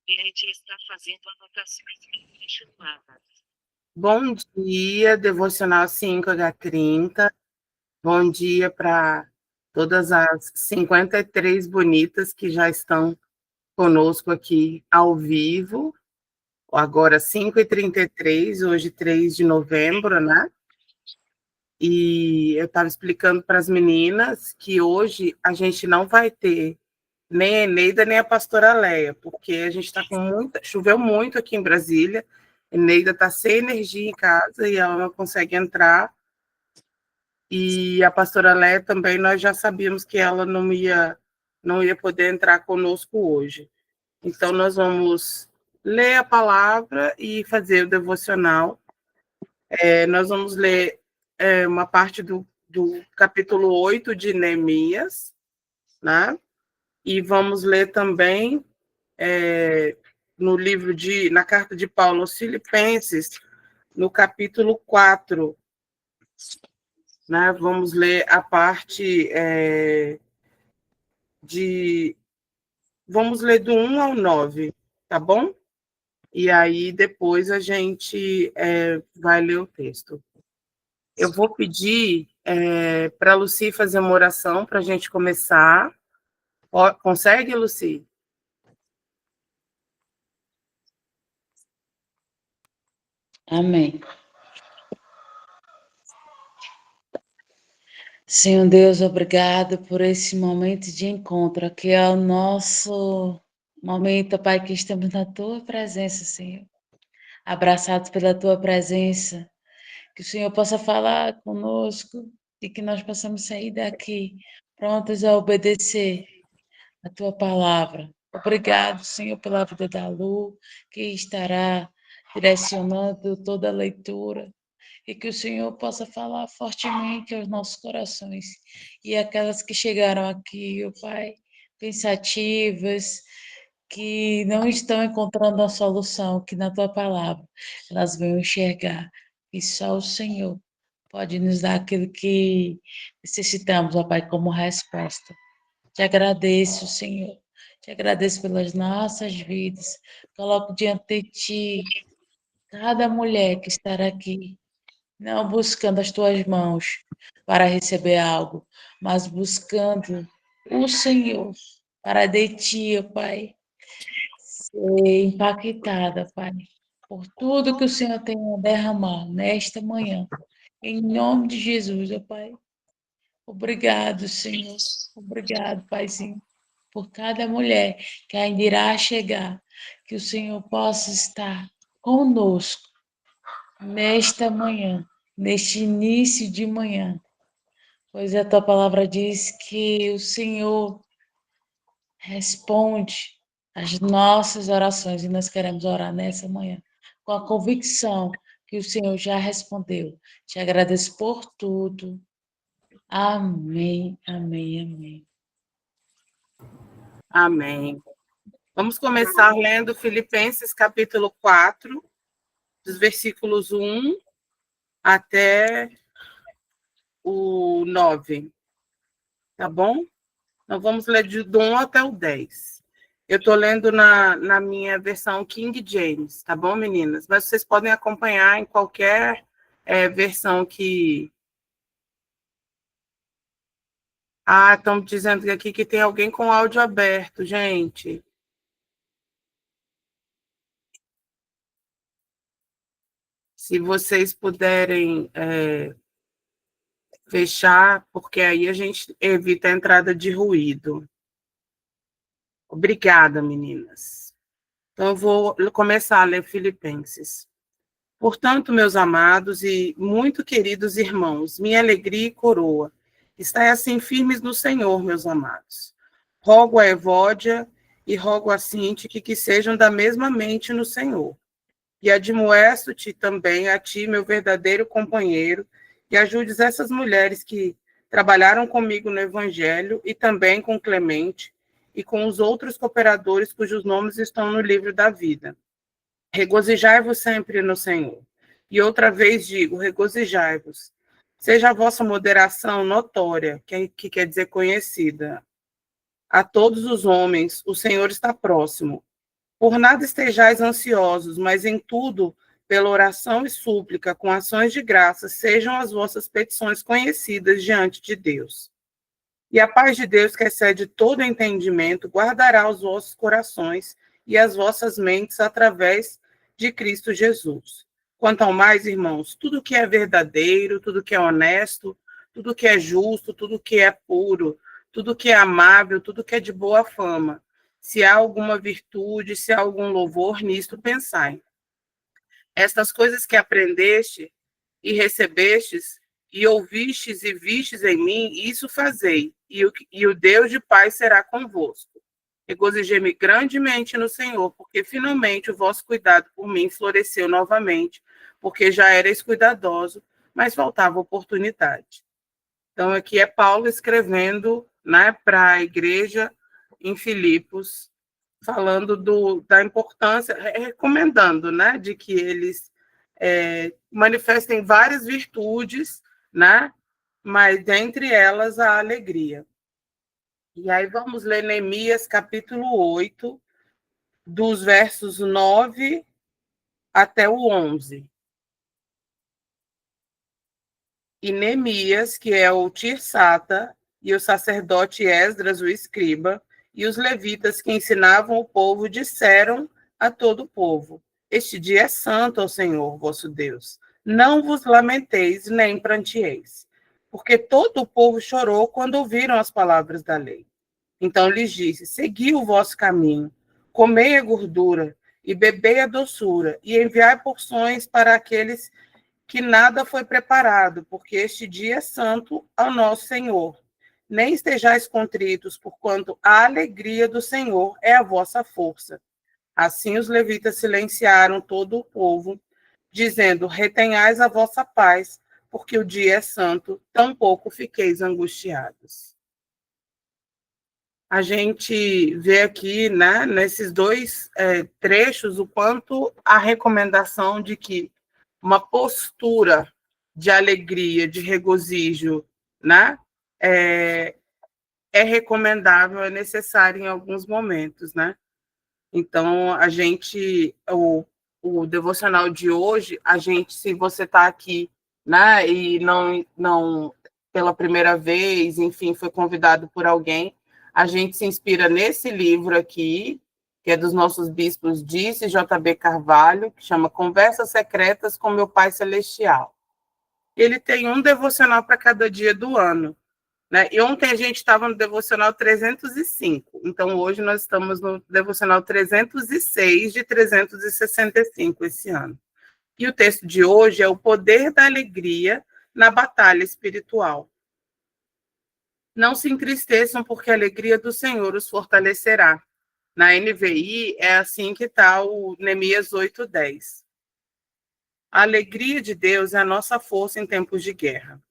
E a gente está fazendo anotações continuadas. Bom dia, Devocional 5H30. Bom dia para todas as 53 bonitas que já estão conosco aqui ao vivo. Agora 5h33, hoje 3 de novembro, né? E eu estava explicando para as meninas que hoje a gente não vai ter nem a Eneida, nem a pastora Leia, porque a gente está com muita... Choveu muito aqui em Brasília, a Eneida está sem energia em casa e ela não consegue entrar. E a pastora Leia também, nós já sabíamos que ela não ia poder entrar conosco hoje. Então, nós vamos ler a palavra e fazer o devocional. Nós vamos ler uma parte do capítulo 8 de Neemias, né? E vamos ler também na carta de Paulo aos Filipenses, no capítulo 4, né? Vamos ler a parte vamos ler do 1 ao 9, tá bom? E aí depois a gente vai ler o texto. Eu vou pedir para a Lucy fazer uma oração para a gente começar. Consegue, Lucy? Amém. Senhor Deus, obrigado por esse momento de encontro. Aqui é o nosso momento, Pai, que estamos na Tua presença, Senhor. Abraçados pela Tua presença. Que o Senhor possa falar conosco e que nós possamos sair daqui prontos a obedecer a Tua palavra. Obrigado, Senhor, pela vida da Lu, que estará direcionando toda a leitura. E que o Senhor possa falar fortemente aos nossos corações. E aquelas que chegaram aqui, ó Pai, pensativas, que não estão encontrando a solução, que na Tua palavra elas venham enxergar. E só o Senhor pode nos dar aquilo que necessitamos, ó Pai, como resposta. Te agradeço, Senhor. Te agradeço pelas nossas vidas. Coloco diante de Ti cada mulher que estará aqui, não buscando as tuas mãos para receber algo, mas buscando o Senhor para de ti, ó Pai, ser impactada, Pai, por tudo que o Senhor tem a derramar nesta manhã. Em nome de Jesus, ó Pai. Obrigado, Senhor. Obrigado, Paizinho, por cada mulher que ainda irá chegar, que o Senhor possa estar conosco nesta manhã, neste início de manhã, pois a tua palavra diz que o Senhor responde às nossas orações e nós queremos orar nessa manhã com a convicção que o Senhor já respondeu. Te agradeço por tudo. Amém, amém, amém. Amém. Vamos começar lendo Filipenses capítulo 4, dos versículos 1 até o 9. Tá bom? Nós vamos ler do 1 até o 10. Eu estou lendo na minha versão King James, tá bom, meninas? Mas vocês podem acompanhar em qualquer versão que... Ah, estão dizendo aqui que tem alguém com áudio aberto, gente. Se vocês puderem fechar, porque aí a gente evita a entrada de ruído. Obrigada, meninas. Então, eu vou começar a ler Filipenses. Portanto, meus amados e muito queridos irmãos, minha alegria e coroa, estai assim firmes no Senhor, meus amados. Rogo a Evódia e rogo a Sintique que sejam da mesma mente no Senhor. E admoesto-te também a ti, meu verdadeiro companheiro, e ajudes essas mulheres que trabalharam comigo no Evangelho e também com Clemente e com os outros cooperadores cujos nomes estão no livro da vida. Regozijai-vos sempre no Senhor. E outra vez digo, regozijai-vos. Seja a vossa moderação notória, que quer dizer conhecida. A todos os homens, o Senhor está próximo. Por nada estejais ansiosos, mas em tudo, pela oração e súplica, com ações de graça, sejam as vossas petições conhecidas diante de Deus. E a paz de Deus, que excede todo entendimento, guardará os vossos corações e as vossas mentes através de Cristo Jesus. Quanto ao mais, irmãos, tudo que é verdadeiro, tudo que é honesto, tudo que é justo, tudo que é puro, tudo que é amável, tudo que é de boa fama, se há alguma virtude, se há algum louvor, nisto pensai. Estas coisas que aprendeste e recebestes, e ouvistes e vistes em mim, isso fazei, e o Deus de paz será convosco. Regozijei-me grandemente no Senhor, porque finalmente o vosso cuidado por mim floresceu novamente, porque já erais cuidadoso, mas faltava oportunidade. Então, aqui é Paulo escrevendo, né, para a igreja em Filipos, falando da importância, recomendando, né, de que eles manifestem várias virtudes, né, mas dentre elas a alegria. E aí vamos ler Neemias capítulo 8, dos versos 9 até o 11. E Neemias, que é o Tirsata, e o sacerdote Esdras, o escriba, e os levitas que ensinavam o povo, disseram a todo o povo: Este dia é santo ao Senhor, vosso Deus. Não vos lamenteis, nem prantieis. Porque todo o povo chorou quando ouviram as palavras da lei. Então lhes disse: Segui o vosso caminho, comei a gordura, e bebei a doçura, e enviai porções para aqueles que nada foi preparado, porque este dia é santo ao nosso Senhor. Nem estejais contritos, porquanto a alegria do Senhor é a vossa força. Assim os levitas silenciaram todo o povo, dizendo: Retenhais a vossa paz, porque o dia é santo, tampouco fiqueis angustiados. A gente vê aqui, né, nesses dois trechos, o quanto a recomendação de que uma postura de alegria, de regozijo, né, é recomendável, é necessário em alguns momentos, né? Então, o devocional de hoje, se você está aqui, né, e não pela primeira vez, enfim, foi convidado por alguém, a gente se inspira nesse livro aqui, que é dos nossos bispos Dice J.B. Carvalho, que chama Conversas Secretas com Meu Pai Celestial. Ele tem um devocional para cada dia do ano, né? E ontem a gente estava no devocional 305, então hoje nós estamos no devocional 306 de 365 esse ano. E o texto de hoje é o poder da alegria na batalha espiritual. Não se entristeçam, porque a alegria do Senhor os fortalecerá. Na NVI é assim que está o Neemias 8:10. A alegria de Deus é a nossa força em tempos de guerra.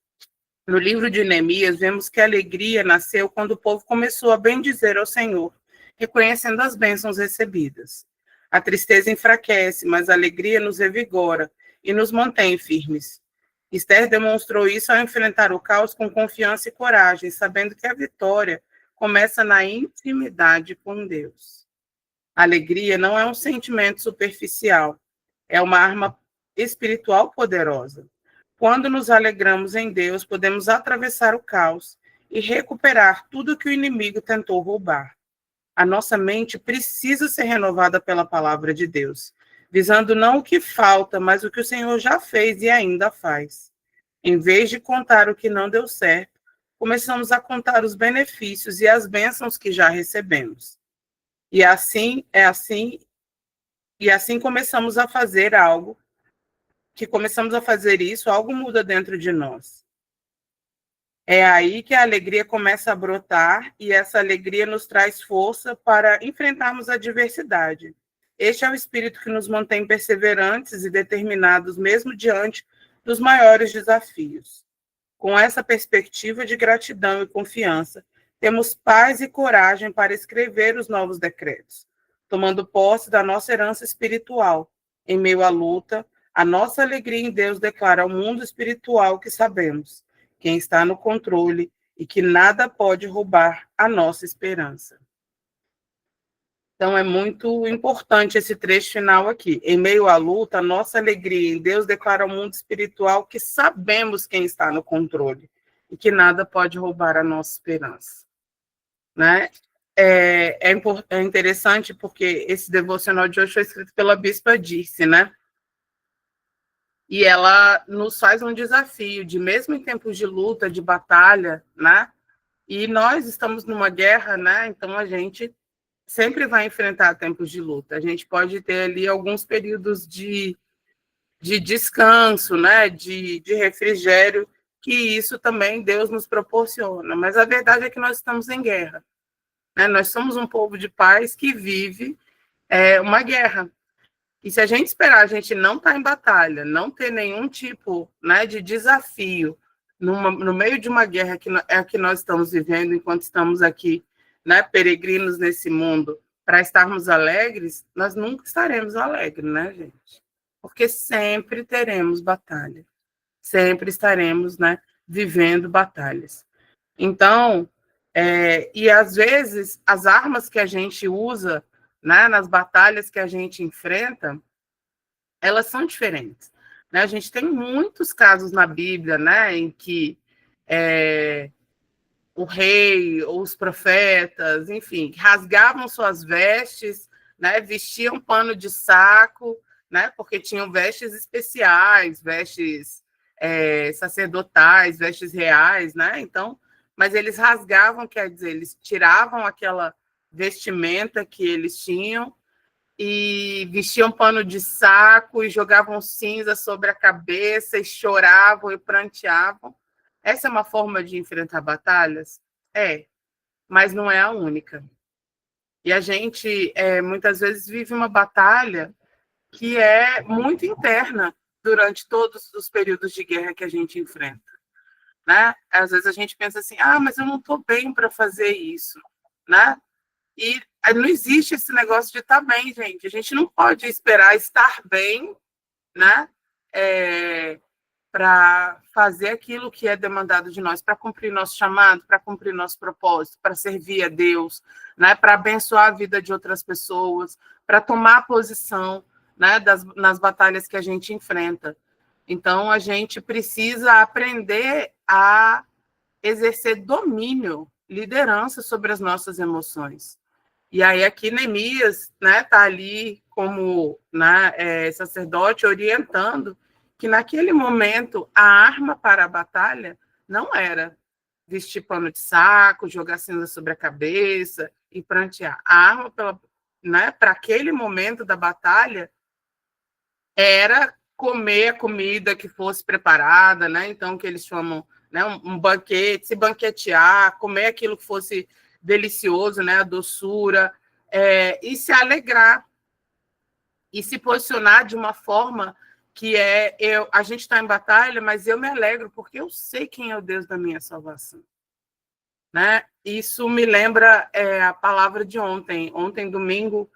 No livro de Neemias, vemos que a alegria nasceu quando o povo começou a bendizer ao Senhor, reconhecendo as bênçãos recebidas. A tristeza enfraquece, mas a alegria nos revigora e nos mantém firmes. Esther demonstrou isso ao enfrentar o caos com confiança e coragem, sabendo que a vitória começa na intimidade com Deus. A alegria não é um sentimento superficial, é uma arma espiritual poderosa. Quando nos alegramos em Deus, podemos atravessar o caos e recuperar tudo que o inimigo tentou roubar. A nossa mente precisa ser renovada pela palavra de Deus, visando não o que falta, mas o que o Senhor já fez e ainda faz. Em vez de contar o que não deu certo, começamos a contar os benefícios e as bênçãos que já recebemos. E assim começamos a fazer isso, algo muda dentro de nós. É aí que a alegria começa a brotar, e essa alegria nos traz força para enfrentarmos a adversidade. Este é o espírito que nos mantém perseverantes e determinados, mesmo diante dos maiores desafios. Com essa perspectiva de gratidão e confiança, temos paz e coragem para escrever os novos decretos, tomando posse da nossa herança espiritual. Em meio à luta, a nossa alegria em Deus declara ao mundo espiritual que sabemos quem está no controle e que nada pode roubar a nossa esperança. Então, é muito importante esse trecho final aqui. Em meio à luta, nossa alegria em Deus declara ao mundo espiritual que sabemos quem está no controle e que nada pode roubar a nossa esperança. Né? É interessante porque esse devocional de hoje foi escrito pela Bispa Dirce, né? E ela nos faz um desafio de, mesmo em tempos de luta, de batalha, né? E nós estamos numa guerra, né? Então a gente sempre vai enfrentar tempos de luta. A gente pode ter ali alguns períodos de descanso, né? De refrigério, que isso também Deus nos proporciona. Mas a verdade é que nós estamos em guerra. Né? Nós somos um povo de paz que vive uma guerra. E se a gente esperar, a gente não estar em batalha, não ter nenhum tipo, né, de desafio no meio de uma guerra que é a que nós estamos vivendo enquanto estamos aqui, né, peregrinos nesse mundo, para estarmos alegres, nós nunca estaremos alegres, né, gente? Porque sempre teremos batalha, sempre estaremos, né, vivendo batalhas. Então, e às vezes as armas que a gente usa, né, nas batalhas que a gente enfrenta, elas são diferentes. Né? A gente tem muitos casos na Bíblia, né, em que o rei ou os profetas, enfim, rasgavam suas vestes, né, vestiam pano de saco, né, porque tinham vestes especiais, vestes sacerdotais, vestes reais, né? Então, mas eles rasgavam, quer dizer, eles tiravam aquela vestimenta que eles tinham e vestiam pano de saco e jogavam cinza sobre a cabeça e choravam e pranteavam. Essa é uma forma de enfrentar batalhas? Mas não é a única. E a gente, muitas vezes, vive uma batalha que é muito interna durante todos os períodos de guerra que a gente enfrenta. Né? Às vezes a gente pensa assim, mas eu não estou bem para fazer isso. Né? E não existe esse negócio de estar bem, gente. A gente não pode esperar estar bem, né? Para fazer aquilo que é demandado de nós, para cumprir nosso chamado, para cumprir nosso propósito, para servir a Deus, né? Para abençoar a vida de outras pessoas, para tomar posição, né? Nas batalhas que a gente enfrenta. Então, a gente precisa aprender a exercer domínio, liderança sobre as nossas emoções. E aí aqui Neemias, né, tá ali como, né, sacerdote orientando que naquele momento a arma para a batalha não era vestir pano de saco, jogar cinza sobre a cabeça e prantear. A arma para aquele momento da batalha era comer a comida que fosse preparada, né? Então que eles chamam, né, um banquete, se banquetear, comer aquilo que fosse delicioso, né, a doçura, e se alegrar e se posicionar de uma forma que a gente está em batalha, mas eu me alegro porque eu sei quem é o Deus da minha salvação. Né? Isso me lembra a palavra de ontem. Ontem, domingo,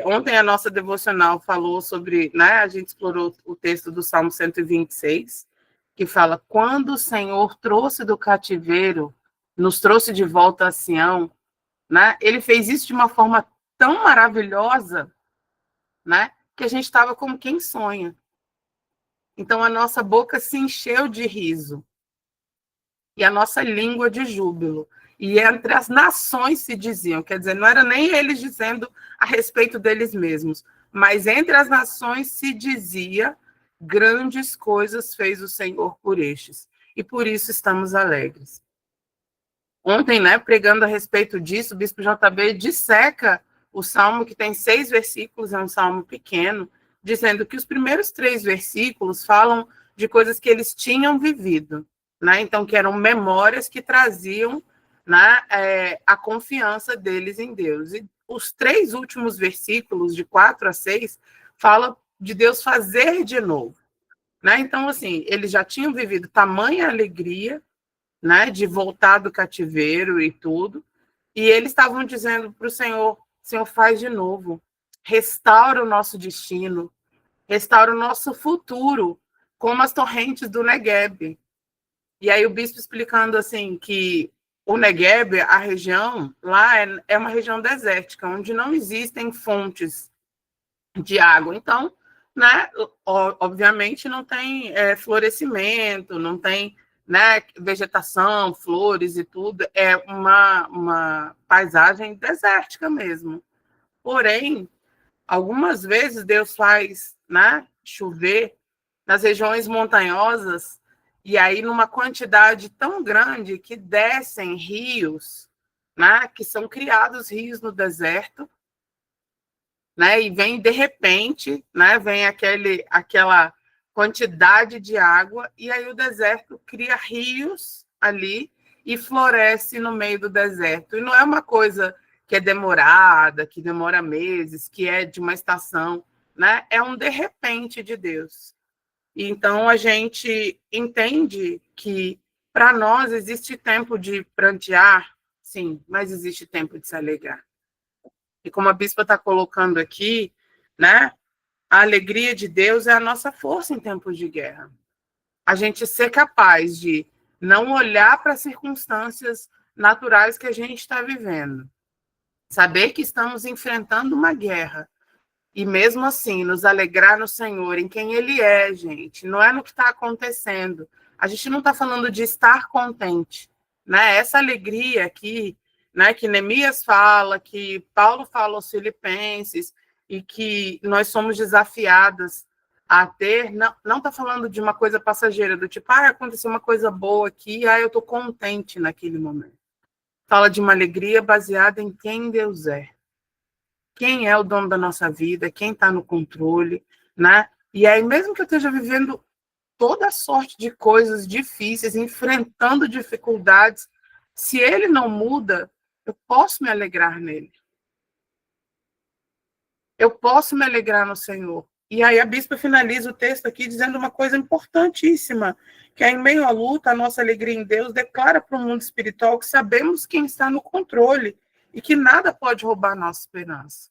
ontem a nossa devocional falou sobre, né, a gente explorou o texto do Salmo 126, que fala, quando o Senhor trouxe do cativeiro, nos trouxe de volta a Sião, né, ele fez isso de uma forma tão maravilhosa, né, que a gente estava como quem sonha. Então a nossa boca se encheu de riso, e a nossa língua de júbilo. E entre as nações se diziam, quer dizer, não era nem eles dizendo a respeito deles mesmos, mas entre as nações se dizia, grandes coisas fez o Senhor por estes, e por isso estamos alegres. Ontem, né, pregando a respeito disso, o bispo JB disseca o salmo, que tem 6 versículos, é um salmo pequeno, dizendo que os primeiros 3 versículos falam de coisas que eles tinham vivido, né? Então, que eram memórias que traziam, né, a confiança deles em Deus. E os 3 últimos versículos, de 4 a 6, falam de Deus fazer de novo. Né? Então, assim, eles já tinham vivido tamanha alegria, né, de voltar do cativeiro e tudo, e eles estavam dizendo para o Senhor, Senhor, faz de novo, restaura o nosso destino, restaura o nosso futuro, como as torrentes do Negueb. E aí o bispo explicando assim que o Negueb, a região lá é uma região desértica, onde não existem fontes de água. Então, né, obviamente não tem florescimento, não tem, né, vegetação, flores e tudo, é uma paisagem desértica mesmo. Porém, algumas vezes Deus faz, né, chover nas regiões montanhosas, e aí numa quantidade tão grande que descem rios, né, que são criados rios no deserto, né, e vem de repente, né, vem aquela quantidade de água, e aí o deserto cria rios ali e floresce no meio do deserto. E não é uma coisa que é demorada, que demora meses, que é de uma estação, né? É um de repente de Deus. Então a gente entende que para nós existe tempo de prantear, sim, mas existe tempo de se alegrar. E como a bispa está colocando aqui, né? A alegria de Deus é a nossa força em tempos de guerra. A gente ser capaz de não olhar para as circunstâncias naturais que a gente está vivendo. Saber que estamos enfrentando uma guerra. E mesmo assim, nos alegrar no Senhor, em quem Ele é, gente. Não é no que está acontecendo. A gente não está falando de estar contente. Né? Essa alegria aqui, né, que Neemias fala, que Paulo fala aos Filipenses, e que nós somos desafiadas a ter, não está falando de uma coisa passageira, do tipo, aconteceu uma coisa boa aqui, eu estou contente naquele momento. Fala de uma alegria baseada em quem Deus é. Quem é o dono da nossa vida, quem está no controle, né? E aí, mesmo que eu esteja vivendo toda sorte de coisas difíceis, enfrentando dificuldades, se ele não muda, eu posso me alegrar nele. Eu posso me alegrar no Senhor. E aí a bispa finaliza o texto aqui dizendo uma coisa importantíssima, que é em meio à luta, a nossa alegria em Deus declara para o mundo espiritual que sabemos quem está no controle e que nada pode roubar a nossa esperança.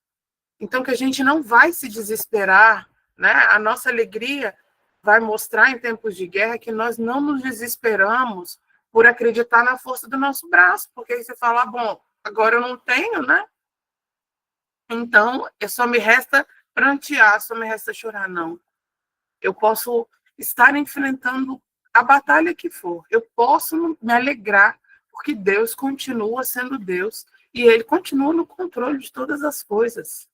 Então, que a gente não vai se desesperar, né? A nossa alegria vai mostrar em tempos de guerra que nós não nos desesperamos por acreditar na força do nosso braço, porque aí você fala, bom, agora eu não tenho, né? Então, só me resta prantear, só me resta chorar. Não. Eu posso estar enfrentando a batalha que for. Eu posso me alegrar, porque Deus continua sendo Deus e Ele continua no controle de todas as coisas.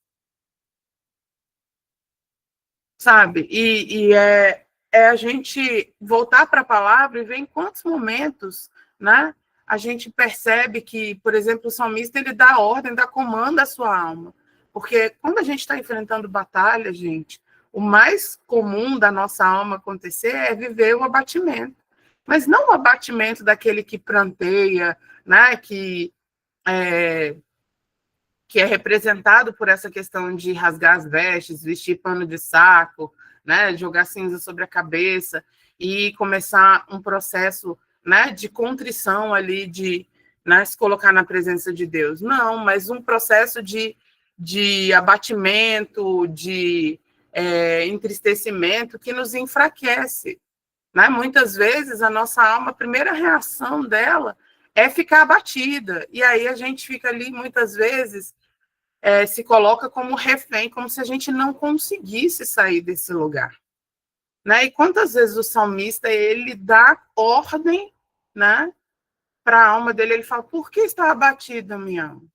Sabe? E é a gente voltar para a palavra e ver em quantos momentos, né, a gente percebe que, por exemplo, o salmista ele dá ordem, dá comando à sua alma. Porque quando a gente está enfrentando batalha, gente, o mais comum da nossa alma acontecer é viver o abatimento. Mas não o abatimento daquele que pranteia, né, que é representado por essa questão de rasgar as vestes, vestir pano de saco, né, jogar cinza sobre a cabeça e começar um processo, né, de contrição ali, de, né, se colocar na presença de Deus. Não, mas um processo de abatimento, de entristecimento que nos enfraquece. Né? Muitas vezes a nossa alma, a primeira reação dela é ficar abatida. E aí a gente fica ali, muitas vezes, se coloca como refém, como se a gente não conseguisse sair desse lugar. Né? E quantas vezes o salmista, ele dá ordem, né, para a alma dele, ele fala, por que está abatida a minha alma?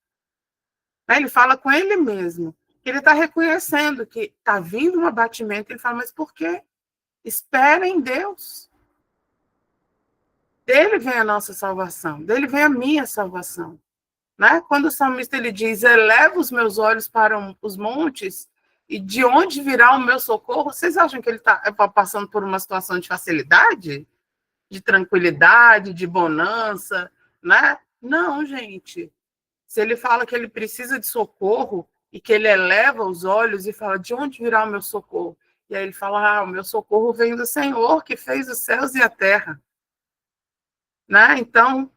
Né? Ele fala com ele mesmo. Ele está reconhecendo que está vindo um abatimento, ele fala, mas por quê? Espera em Deus. Dele vem a nossa salvação, dele vem a minha salvação. Né? Quando o salmista ele diz, eleva os meus olhos para os montes, e de onde virá o meu socorro? Vocês acham que ele está passando por uma situação de facilidade? De tranquilidade, de bonança? Né? Não, gente. Se ele fala que ele precisa de socorro, e que ele eleva os olhos e fala, de onde virá o meu socorro? E aí ele fala, o meu socorro vem do Senhor, que fez os céus e a terra. Né? Então,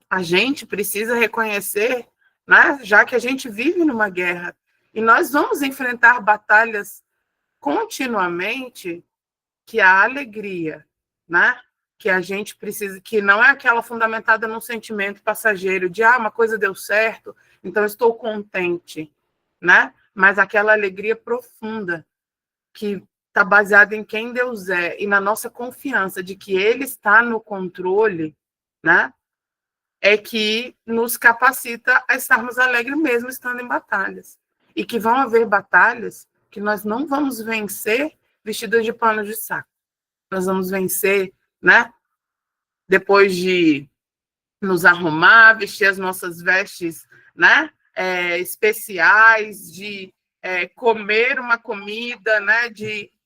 a gente precisa reconhecer, né, já que a gente vive numa guerra, e nós vamos enfrentar batalhas continuamente, que a alegria, né, que a gente precisa, que não é aquela fundamentada num sentimento passageiro de uma coisa deu certo, então eu estou contente, né? Mas aquela alegria profunda que está baseada em quem Deus é e na nossa confiança de que Ele está no controle, né? É que nos capacita a estarmos alegres mesmo estando em batalhas. E que vão haver batalhas que nós não vamos vencer vestidos de pano de saco. Nós vamos vencer, né? Depois de nos arrumar, vestir as nossas vestes, né? Especiais, de comer uma comida, né?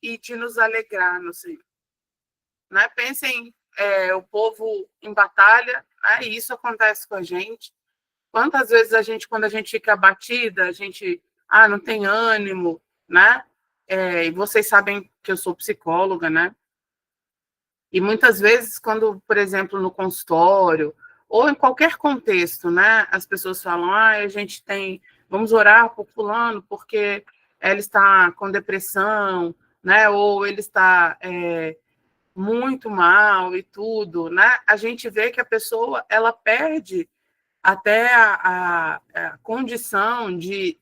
E de nos alegrar no Senhor. Né? Pensem o povo em batalha, né? E isso acontece com a gente. Quantas vezes a gente, quando a gente fica abatida, a gente não tem ânimo, né? E vocês sabem que eu sou psicóloga, né? E muitas vezes, quando, por exemplo, no consultório, ou em qualquer contexto, né? As pessoas falam, a gente vamos orar por fulano, porque ela está com depressão, né? Ou ele está muito mal e tudo, né? A gente vê que a pessoa, ela perde até a condição de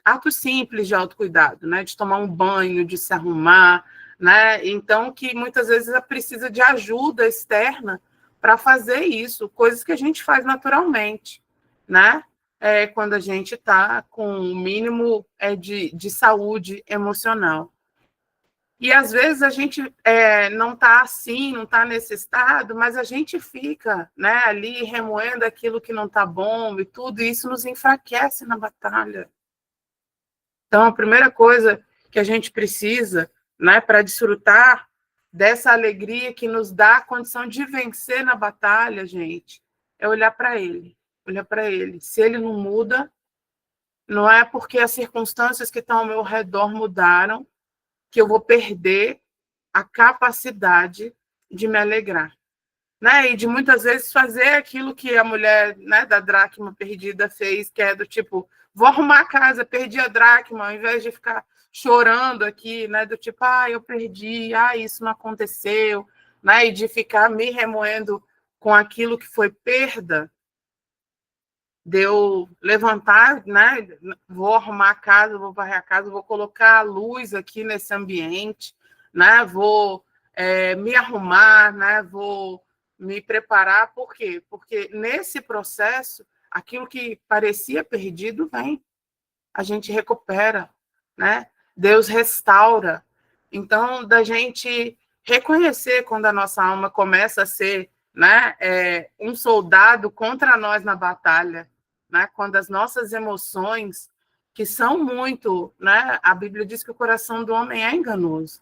atos simples de autocuidado, né? De tomar um banho, de se arrumar, né? Então, que muitas vezes precisa de ajuda externa para fazer isso, coisas que a gente faz naturalmente, né? Quando a gente está com o mínimo de saúde emocional. E às vezes a gente não está assim, não está nesse estado, mas a gente fica, né, ali remoendo aquilo que não está bom e tudo, e isso nos enfraquece na batalha. Então, a primeira coisa que a gente precisa, né, para desfrutar dessa alegria que nos dá a condição de vencer na batalha, gente, é olhar para Ele. Olhar para Ele. Se Ele não muda, não é porque as circunstâncias que estão ao meu redor mudaram que eu vou perder a capacidade de me alegrar. Né? E de muitas vezes fazer aquilo que a mulher, né, da dracma perdida fez, que é do tipo, vou arrumar a casa, perdi a dracma, ao invés de ficar chorando aqui, né, do tipo, eu perdi, isso não aconteceu, né, e de ficar me remoendo com aquilo que foi perda, de eu levantar, né, vou arrumar a casa, vou varrer a casa, vou colocar a luz aqui nesse ambiente, né, vou me arrumar, né, vou me preparar, por quê? Porque nesse processo, aquilo que parecia perdido vem, a gente recupera, né? Deus restaura. Então, da gente reconhecer quando a nossa alma começa a ser, né, um soldado contra nós na batalha, né? Quando as nossas emoções, que são muito, né? A Bíblia diz que o coração do homem é enganoso,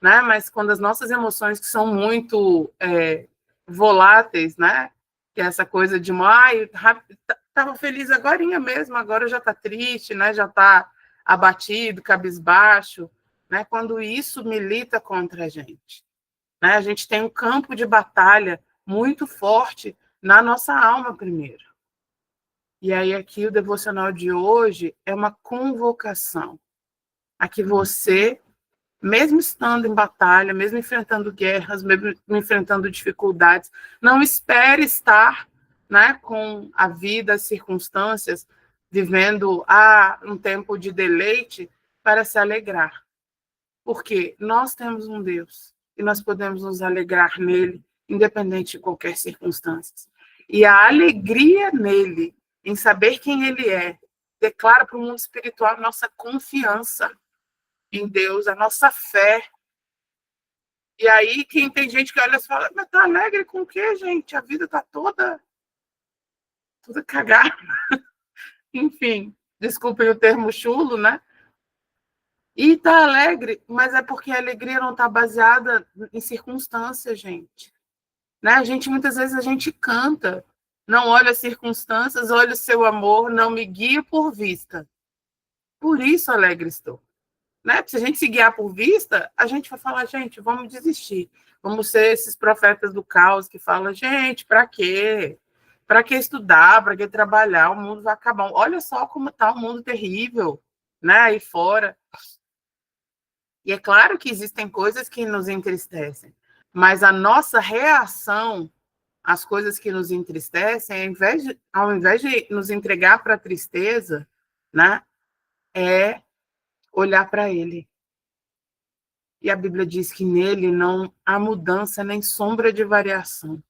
né? Mas quando as nossas emoções que são muito voláteis, né? Que é essa coisa de estava feliz agorinha mesmo, agora já está triste, né? Já está abatido, cabisbaixo, né? Quando isso milita contra a gente, né? A gente tem um campo de batalha muito forte na nossa alma primeiro. E aí aqui o devocional de hoje é uma convocação a que você, mesmo estando em batalha, mesmo enfrentando guerras, mesmo enfrentando dificuldades, não espere estar, né, com a vida, as circunstâncias, vivendo um tempo de deleite para se alegrar. Porque nós temos um Deus e nós podemos nos alegrar nele, independente de qualquer circunstância. E a alegria nele, em saber quem ele é, declara para o mundo espiritual a nossa confiança em Deus, a nossa fé. E aí, quem tem gente que olha e fala, mas tá alegre com o quê, gente? A vida tá toda cagada. Enfim, desculpem o termo chulo, né? E tá alegre, mas é porque a alegria não tá baseada em circunstâncias, gente. Né? Muitas vezes a gente canta, não olha as circunstâncias, olha o seu amor, não me guia por vista. Por isso alegre estou. Né? Se a gente se guiar por vista, a gente vai falar, gente, vamos desistir. Vamos ser esses profetas do caos que falam, gente, para quê? Para que estudar? Para que trabalhar? O mundo vai acabar. Olha só como está o mundo terrível, né? Aí fora. E é claro que existem coisas que nos entristecem, Mas a nossa reação às coisas que nos entristecem, ao invés de nos entregar para a tristeza, né, é olhar para Ele. E a Bíblia diz que nele não há mudança nem sombra de variação.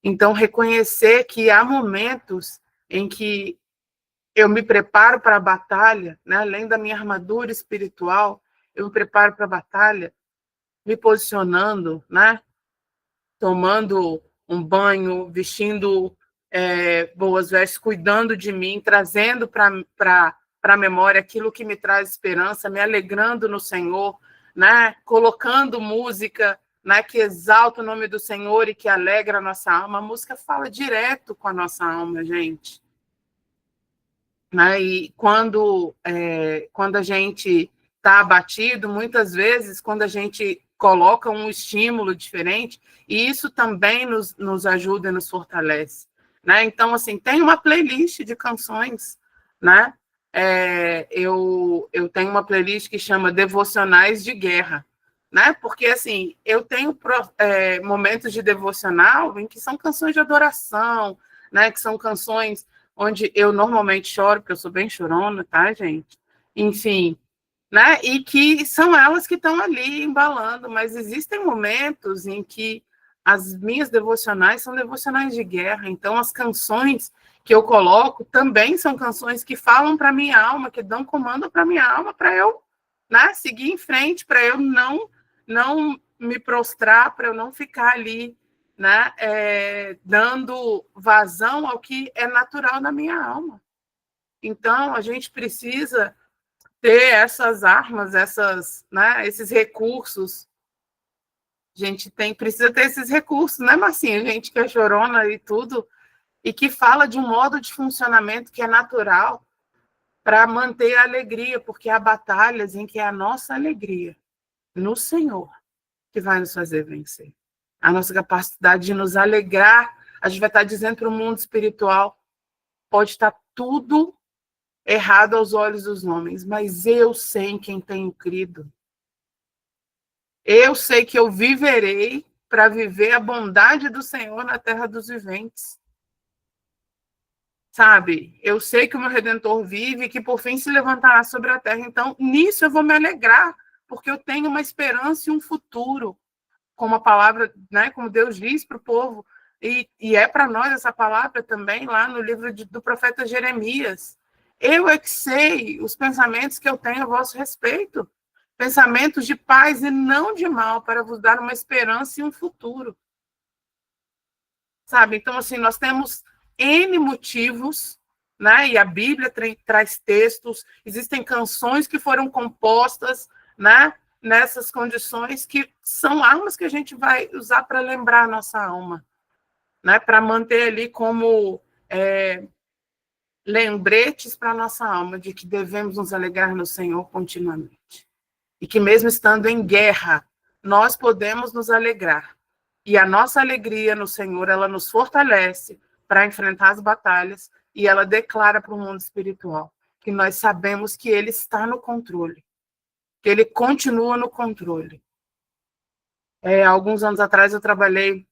Então, reconhecer que há momentos em que eu me preparo para a batalha, né? Além da minha armadura espiritual, eu me preparo para a batalha, me posicionando, né? Tomando um banho, vestindo boas vestes, cuidando de mim, trazendo para a memória aquilo que me traz esperança, me alegrando no Senhor, né? Colocando música, né, que exalta o nome do Senhor e que alegra a nossa alma. A música fala direto com a nossa alma, gente. Né? E quando a gente está abatido, muitas vezes, quando a gente coloca um estímulo diferente, e isso também nos ajuda e nos fortalece. Né? Então, assim, tem uma playlist de canções, né? Eu tenho uma playlist que chama Devocionais de Guerra, né? Porque, assim, eu tenho momentos de devocional em que são canções de adoração, né? Que são canções onde eu normalmente choro, porque eu sou bem chorona, tá, gente? Enfim, né? E que são elas que estão ali embalando, mas existem momentos em que as minhas devocionais são devocionais de guerra, então as canções que eu coloco também são canções que falam para minha alma, que dão comando para minha alma, para eu, né, seguir em frente, para eu não me prostrar, para eu não ficar ali, né, dando vazão ao que é natural na minha alma. Então, a gente precisa ter essas armas, esses recursos. A gente precisa ter esses recursos, né, Marcinha? Gente que é chorona e tudo, e que fala de um modo de funcionamento que é natural para manter a alegria, porque há batalhas em que é a nossa alegria no Senhor que vai nos fazer vencer. A nossa capacidade de nos alegrar, a gente vai estar dizendo para o mundo espiritual, pode estar tudo errado aos olhos dos homens, mas eu sei em quem tenho crido. Eu sei que eu viverei para viver a bondade do Senhor na terra dos viventes. Sabe? Eu sei que o meu Redentor vive e que por fim se levantará sobre a terra. Então, nisso eu vou me alegrar, porque eu tenho uma esperança e um futuro, como a palavra, né, como Deus diz para o povo, e é para nós essa palavra também, lá no livro do profeta Jeremias. Eu é que sei os pensamentos que eu tenho a vosso respeito, pensamentos de paz e não de mal, para vos dar uma esperança e um futuro. Sabe? Então, assim, nós temos N motivos, né? E a Bíblia traz textos, existem canções que foram compostas, né, nessas condições, que são armas que a gente vai usar para lembrar a nossa alma, né, para manter ali como lembretes para a nossa alma de que devemos nos alegrar no Senhor continuamente. E que mesmo estando em guerra, nós podemos nos alegrar. E a nossa alegria no Senhor, ela nos fortalece para enfrentar as batalhas, e ela declara para o mundo espiritual que nós sabemos que Ele está no controle, que Ele continua no controle. Alguns anos atrás eu trabalhei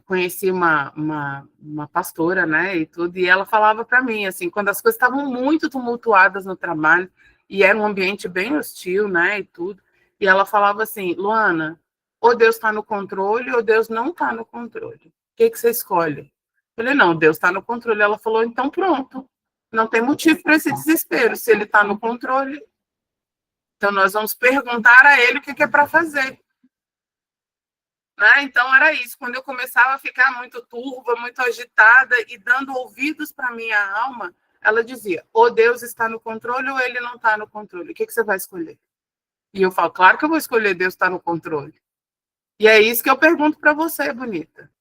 conheci uma pastora, né, e tudo, e ela falava para mim, assim, quando as coisas estavam muito tumultuadas no trabalho, e era um ambiente bem hostil, né, e tudo, e ela falava assim, Luana, ou Deus está no controle, ou Deus não está no controle. O que você escolhe? Eu falei, não, Deus está no controle. Ela falou, então pronto, não tem motivo para esse desespero, se ele está no controle, então nós vamos perguntar a ele o que é para fazer. Né? Então, era isso. Quando eu começava a ficar muito turva, muito agitada e dando ouvidos para a minha alma, ela dizia, ou Deus está no controle ou ele não está no controle. O que você vai escolher? E eu falo, claro que eu vou escolher Deus está no controle. E é isso que eu pergunto para você, bonita,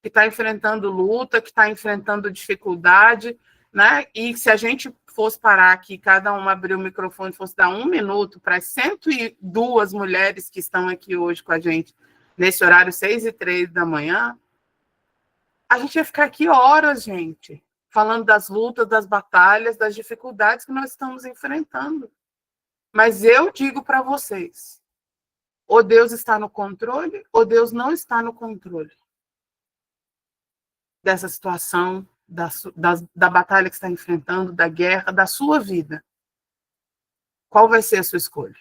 que está enfrentando luta, que está enfrentando dificuldade, né? E se a gente fosse parar aqui, cada uma abrir o microfone, fosse dar 1 minuto para as 102 mulheres que estão aqui hoje com a gente, nesse horário 6h03 da manhã, a gente ia ficar aqui horas, gente, falando das lutas, das batalhas, das dificuldades que nós estamos enfrentando. Mas eu digo para vocês, Ou Deus está no controle, ou Deus não está no controle dessa situação, da batalha que está enfrentando, da guerra, da sua vida. Qual vai ser a sua escolha?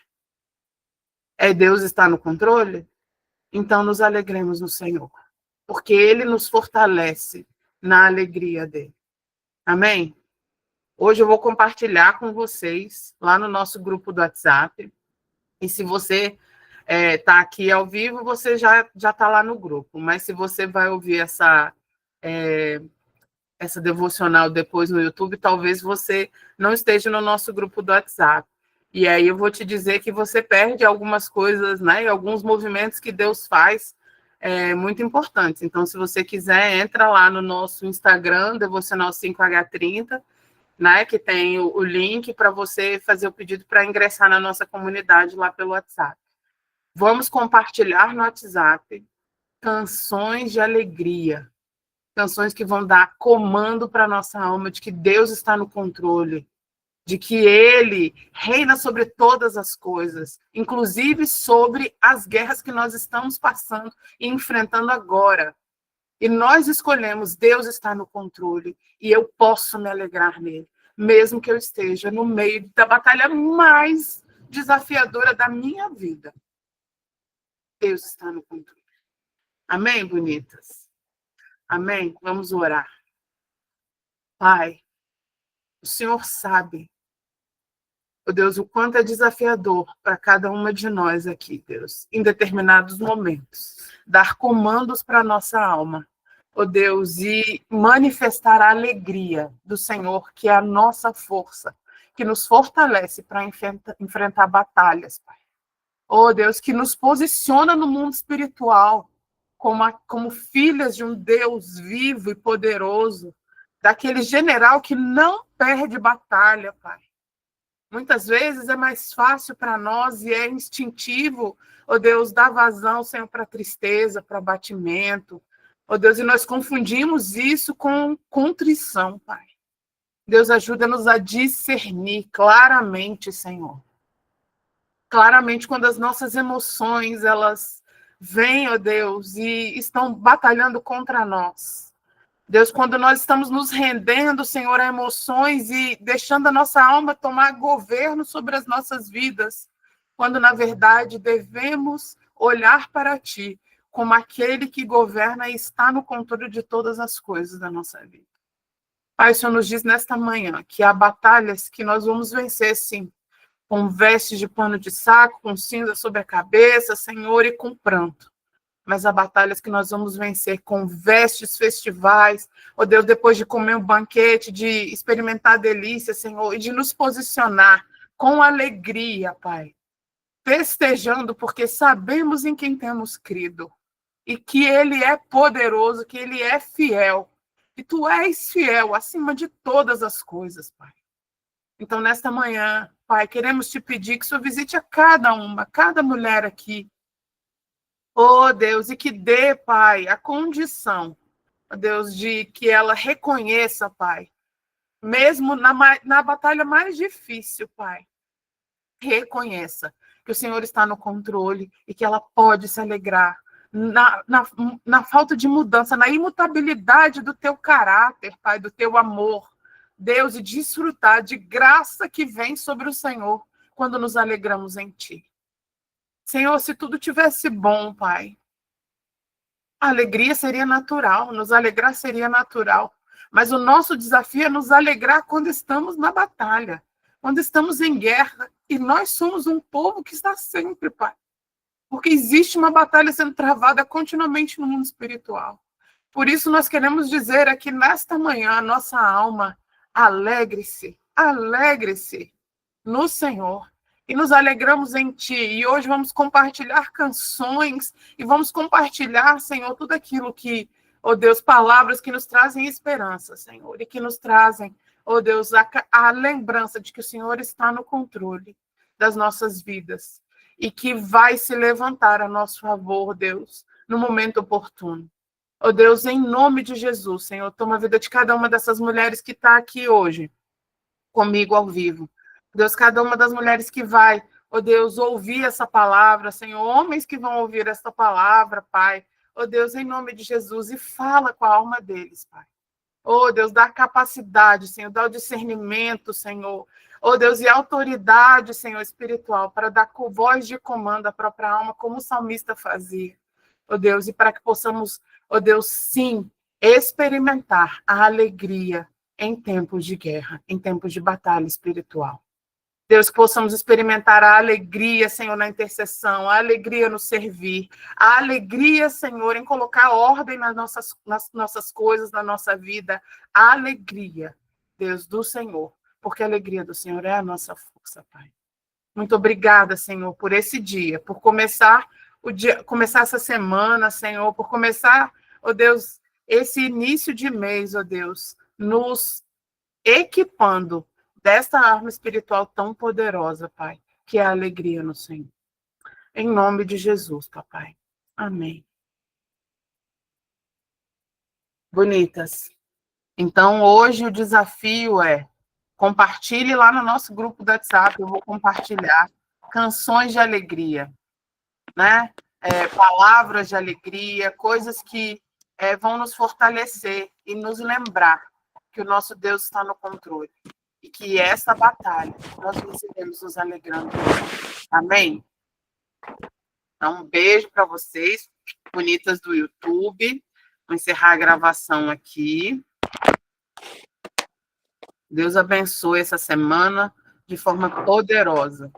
É Deus estar no controle? Então nos alegremos no Senhor, porque Ele nos fortalece na alegria dele. Amém? Hoje eu vou compartilhar com vocês lá no nosso grupo do WhatsApp. E se você está aqui ao vivo, você já está lá no grupo. Mas se você vai ouvir essa devocional depois no YouTube, talvez você não esteja no nosso grupo do WhatsApp. E aí eu vou te dizer que você perde algumas coisas, né? E alguns movimentos que Deus faz muito importantes. Então, se você quiser, entra lá no nosso Instagram, Devocional 5H30, né? Que tem o link para você fazer o pedido para ingressar na nossa comunidade lá pelo WhatsApp. Vamos compartilhar no WhatsApp canções de alegria, canções que vão dar comando para a nossa alma de que Deus está no controle, de que Ele reina sobre todas as coisas, inclusive sobre as guerras que nós estamos passando e enfrentando agora. E nós escolhemos, Deus está no controle, e eu posso me alegrar nele, mesmo que eu esteja no meio da batalha mais desafiadora da minha vida. Deus está no controle. Amém, bonitas? Amém? Vamos orar. Pai, o Senhor sabe, oh Deus, o quanto é desafiador para cada uma de nós aqui, Deus, em determinados momentos, dar comandos para a nossa alma, oh Deus, e manifestar a alegria do Senhor, que é a nossa força, que nos fortalece para enfrentar batalhas, Pai. Oh Deus, que nos posiciona no mundo espiritual como filhas de um Deus vivo e poderoso, daquele general que não perde batalha, Pai. Muitas vezes é mais fácil para nós e é instintivo, oh Deus, dar vazão, Senhor, para tristeza, para abatimento. Oh Deus, e nós confundimos isso com contrição, Pai. Deus, ajuda-nos a discernir claramente, Senhor. Claramente, quando as nossas emoções, elas vêm, ó Deus, e estão batalhando contra nós. Deus, quando nós estamos nos rendendo, Senhor, a emoções e deixando a nossa alma tomar governo sobre as nossas vidas, quando, na verdade, devemos olhar para Ti como aquele que governa e está no controle de todas as coisas da nossa vida. Pai, o Senhor nos diz nesta manhã que há batalhas que nós vamos vencer, sim, com vestes de pano de saco, com cinza sobre a cabeça, Senhor, e com pranto. Mas há batalhas que nós vamos vencer com vestes festivais, ó Deus, depois de comer um banquete, de experimentar a delícia, Senhor, e de nos posicionar com alegria, Pai, festejando, porque sabemos em quem temos crido, e que Ele é poderoso, que Ele é fiel, e Tu és fiel acima de todas as coisas, Pai. Então, nesta manhã, Pai, queremos Te pedir que o Senhor visite a cada mulher aqui. Oh, Deus, e que dê, Pai, a condição, oh, Deus, de que ela reconheça, Pai, mesmo na batalha mais difícil, Pai, reconheça que o Senhor está no controle e que ela pode se alegrar na falta de mudança, na imutabilidade do Teu caráter, Pai, do Teu amor, Deus, e desfrutar de graça que vem sobre o Senhor quando nos alegramos em Ti. Senhor, se tudo tivesse bom, Pai, a alegria seria natural, nos alegrar seria natural. Mas o nosso desafio é nos alegrar quando estamos na batalha, quando estamos em guerra. E nós somos um povo que está sempre, Pai. Porque existe uma batalha sendo travada continuamente no mundo espiritual. Por isso nós queremos dizer aqui nesta manhã, a nossa alma, alegre-se, alegre-se no Senhor. E nos alegramos em Ti. E hoje vamos compartilhar canções e vamos compartilhar, Senhor, tudo aquilo que, oh Deus, palavras que nos trazem esperança, Senhor, e que nos trazem, oh Deus, a lembrança de que o Senhor está no controle das nossas vidas e que vai se levantar a nosso favor, Deus, no momento oportuno. Oh Deus, em nome de Jesus, Senhor, toma a vida de cada uma dessas mulheres que está aqui hoje, comigo ao vivo. Deus, cada uma das mulheres que vai, ó Deus, ouvir essa palavra, Senhor, homens que vão ouvir essa palavra, Pai, ó Deus, em nome de Jesus, e fala com a alma deles, Pai. Ó Deus, dá capacidade, Senhor, dá o discernimento, Senhor, ó Deus, e autoridade, Senhor, espiritual, para dar com voz de comando à própria alma, como o salmista fazia, ó Deus, e para que possamos, ó Deus, sim, experimentar a alegria em tempos de guerra, em tempos de batalha espiritual. Deus, que possamos experimentar a alegria, Senhor, na intercessão, a alegria no servir, a alegria, Senhor, em colocar ordem nas nossas coisas, na nossa vida, a alegria, Deus, do Senhor, porque a alegria do Senhor é a nossa força, Pai. Muito obrigada, Senhor, por esse dia, por começar começar essa semana, Senhor, por começar, ó Deus, esse início de mês, ó Deus, nos equipando desta arma espiritual tão poderosa, Pai, que é a alegria no Senhor. Em nome de Jesus, Papai. Amém. Bonitas. Então, hoje o desafio é compartilhe lá no nosso grupo do WhatsApp, eu vou compartilhar canções de alegria, né? Palavras de alegria, coisas que vão nos fortalecer e nos lembrar que o nosso Deus está no controle. E que essa batalha nós venceremos nos alegrando. Amém? Então, um beijo para vocês, bonitas do YouTube. Vou encerrar a gravação aqui. Deus abençoe essa semana de forma poderosa.